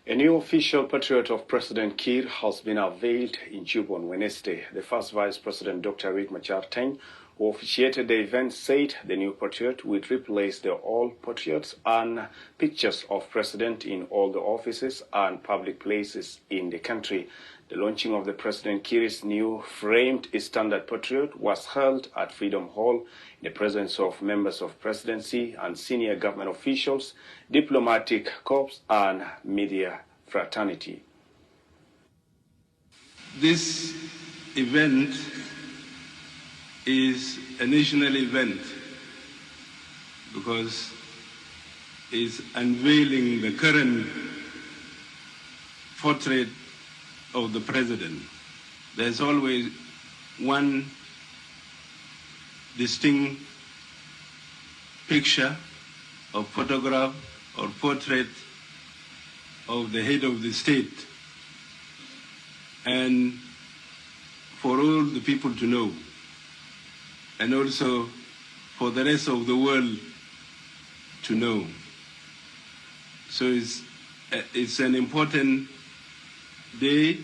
A new official portrait of President Kiir has been unveiled in Juba on Wednesday. The first Vice President, Dr. Riek Machar, who officiated the event, said the new portrait would replace the old portraits and pictures of President in all the offices and public places in the country. The launching of the President Kiir's new framed standard portrait was held at Freedom Hall in the presence of members of Presidency and senior government officials, diplomatic corps, and media fraternity. This event is a national event because it's unveiling the current portrait of the President. There's always one distinct picture or photograph or portrait of the head of the state, and for all the people to know, and also for the rest of the world to know. So it's an important day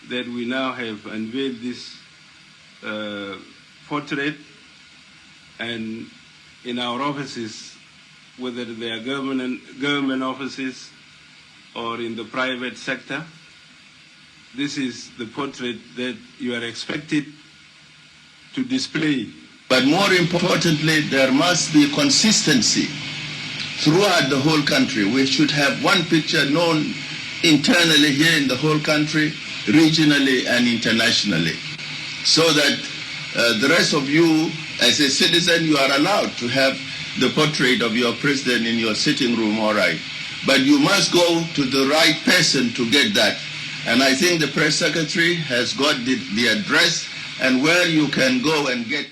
that we now have unveiled this portrait, and in our offices, whether they are government offices or in the private sector, this is the portrait that you are expected to display. But more importantly, there must be consistency throughout the whole country. We should have one picture known internally here in the whole country, regionally and internationally, so that the rest of you, as a citizen, you are allowed to have the portrait of your president in your sitting room, all right. But you must go to the right person to get that. And I think the press secretary has got the address and where you can go and get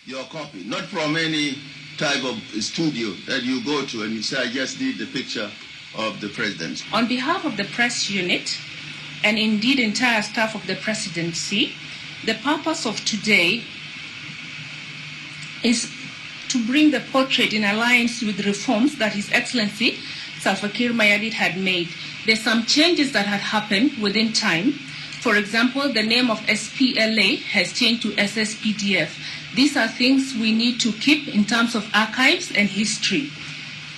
your copy, not from any type of studio that you go to and you say, I just need the picture of the president. On behalf of the press unit and indeed entire staff of the presidency, the purpose of today is to bring the portrait in alliance with reforms that His Excellency Salva Kiir had made. There's some changes that had happened within time. For example, the name of SPLA has changed to SSPDF. These are things we need to keep in terms of archives and history.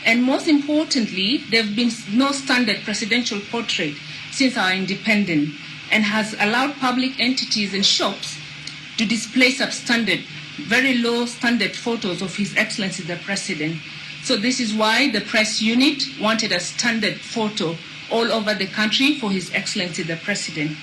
And most importantly, there have been no standard presidential portrait since our independence, and has allowed public entities and shops to display substandard, very low standard photos of His Excellency the President. So this is why the press unit wanted a standard photo all over the country for His Excellency the President.